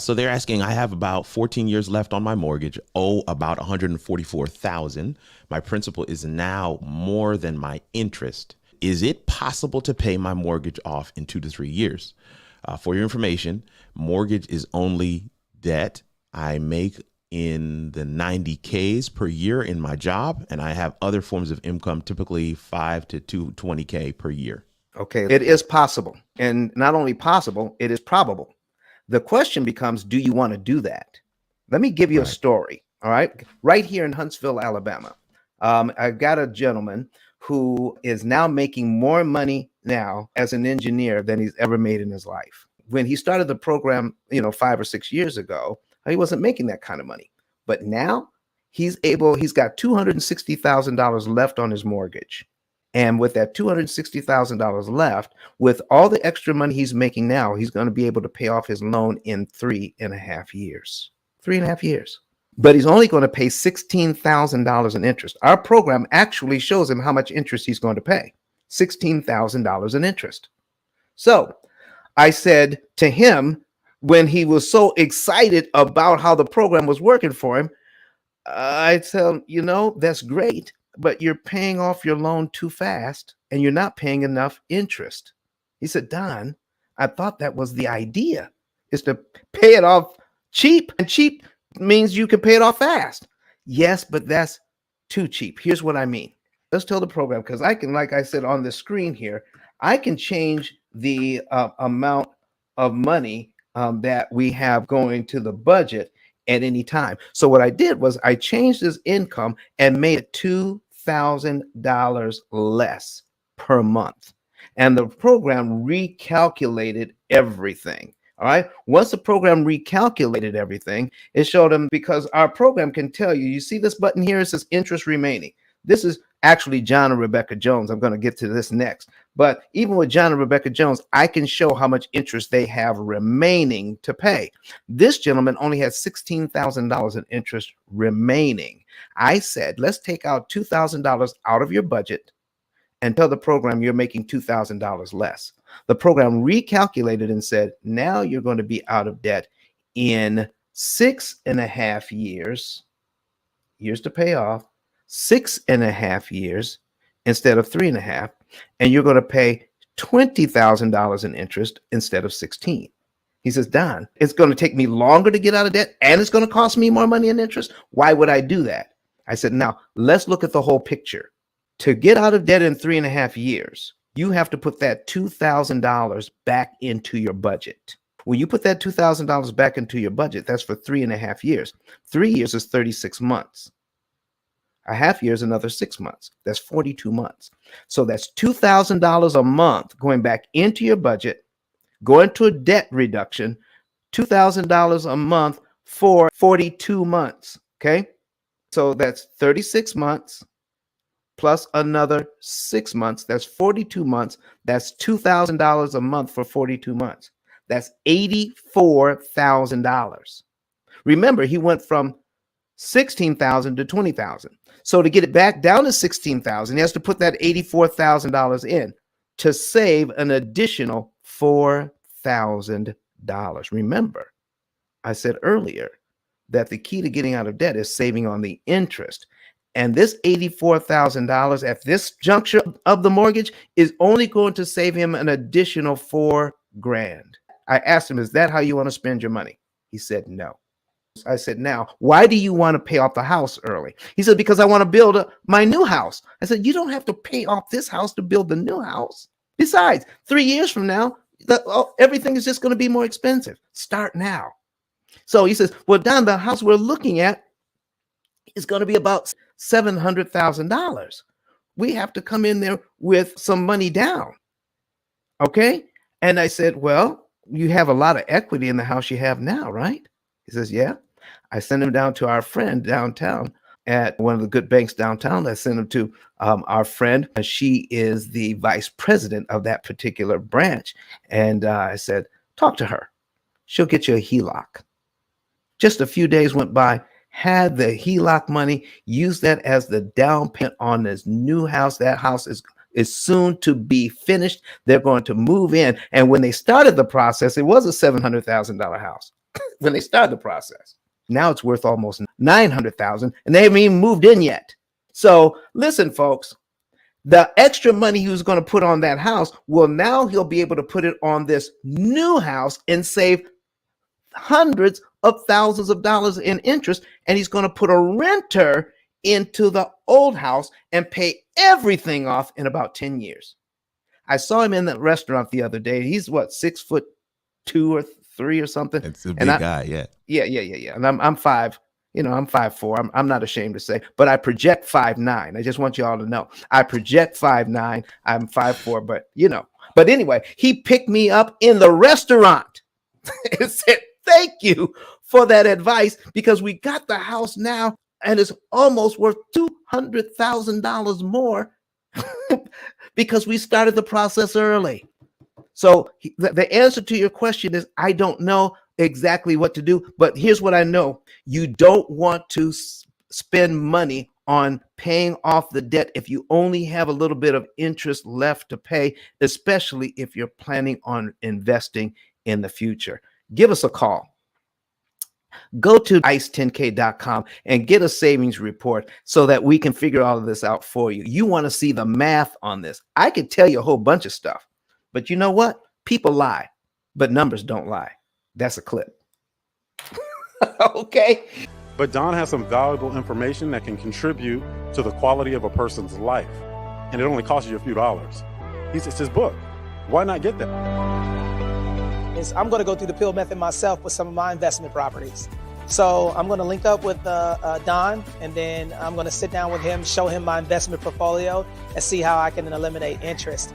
So they're asking, I have about 14 years left on my mortgage, owe about 144,000. My principal is now more than my interest. Is it possible to pay my mortgage off in 2 to 3 years? For your information, mortgage is only debt I make in the 90Ks per year in my job, and I have other forms of income, typically 5 to 220K per year. Okay, it is possible. And not only possible, it is probable. The question becomes, do you want to do that? Let me give you a story. All right. Right here in Huntsville, Alabama. I've got a gentleman who is now making more money now as an engineer than he's ever made in his life. When he started the program, 5 or 6 years ago, he wasn't making that kind of money. But now he's got $260,000 left on his mortgage. And with that $260,000 left, with all the extra money he's making now, he's going to be able to pay off his loan in 3.5 years. 3.5 years. But he's only going to pay $16,000 in interest. Our program actually shows him how much interest he's going to pay. $16,000 in interest. So I said to him, when he was so excited about how the program was working for him, I tell him, that's great, but you're paying off your loan too fast and you're not paying enough interest. He said, Don, I thought that was the idea, is to pay it off cheap, and cheap means you can pay it off fast. Yes, but that's too cheap. Here's what I mean. Let's tell the program, because I can, like I said on the screen here, I can change the amount of money that we have going to the budget at any time. So what I did was I changed his income and made it $2,000 less per month. And the program recalculated everything. All right. Once the program recalculated everything, it showed him, because our program can tell you, you see this button here, it says interest remaining. This is actually John and Rebecca Jones. I'm going to get to this next. But even with John and Rebecca Jones, I can show how much interest they have remaining to pay. This gentleman only has $16,000 in interest remaining. I said, let's take out $2,000 out of your budget and tell the program you're making $2,000 less. The program recalculated and said, now you're going to be out of debt in 6.5 years to pay off, 6.5 years instead of 3.5, and you're going to pay $20,000 in interest instead of 16. He says, Don, it's going to take me longer to get out of debt and it's going to cost me more money in interest. Why would I do that? I said, now let's look at the whole picture. To get out of debt in 3.5 years, you have to put that $2,000 back into your budget. When you put that $2,000 back into your budget, that's for 3.5 years. 3 years is 36 months. A half year is another 6 months. That's 42 months. So that's $2,000 a month going back into your budget, going to a debt reduction, $2,000 a month for 42 months. Okay. So that's 36 months plus another 6 months. That's 42 months. That's $2,000 a month for 42 months. That's $84,000. Remember, he went from 16,000 to 20,000. So to get it back down to 16,000, he has to put that $84,000 in to save an additional $4,000. Remember, I said earlier that the key to getting out of debt is saving on the interest. And this $84,000 at this juncture of the mortgage is only going to save him an additional $4,000. I asked him, is that how you want to spend your money? He said, no. I said, now, why do you want to pay off the house early? He said, because I want to build my new house. I said, you don't have to pay off this house to build the new house. Besides, 3 years from now, everything is just going to be more expensive. Start now. So he says, well, Don, the house we're looking at is going to be about $700,000. We have to come in there with some money down. Okay. And I said, well, you have a lot of equity in the house you have now, right? He says, yeah. I sent him down to our friend downtown at one of the good banks downtown. I sent him to our friend. She is the vice president of that particular branch. And I said, talk to her. She'll get you a Heloc. Just a few days went by, had the Heloc money, used that as the down payment on this new house. That house is soon to be finished. They're going to move in. And when they started the process, it was a $700,000 house. when they started the process. Now it's worth almost $900,000 and they haven't even moved in yet. So listen, folks, the extra money he was going to put on that house, well, now he'll be able to put it on this new house and save hundreds of thousands of dollars in interest. And he's going to put a renter into the old house and pay everything off in about 10 years. I saw him in that restaurant the other day. He's what, 6'2" or 3 or something. It's a big guy, yeah. Yeah. And I'm 5. I'm 5'4". I'm not ashamed to say, but I project 5'9". I just want you all to know. I project 5'9". I'm 5'4", But anyway, he picked me up in the restaurant and said, "Thank you for that advice, because we got the house now and it's almost worth $200,000 more because we started the process early." So the answer to your question is, I don't know exactly what to do, but here's what I know. You don't want to spend money on paying off the debt if you only have a little bit of interest left to pay, especially if you're planning on investing in the future. Give us a call. Go to ice10k.com and get a savings report so that we can figure all of this out for you. You want to see the math on this. I could tell you a whole bunch of stuff, but you know what? People lie, but numbers don't lie. That's a clip. Okay. But Don has some valuable information that can contribute to the quality of a person's life. And it only costs you a few dollars. It's his book. Why not get that? I'm going to go through the P.I.L.L method myself with some of my investment properties. So I'm going to link up with Don, and then I'm going to sit down with him, show him my investment portfolio, and see how I can eliminate interest.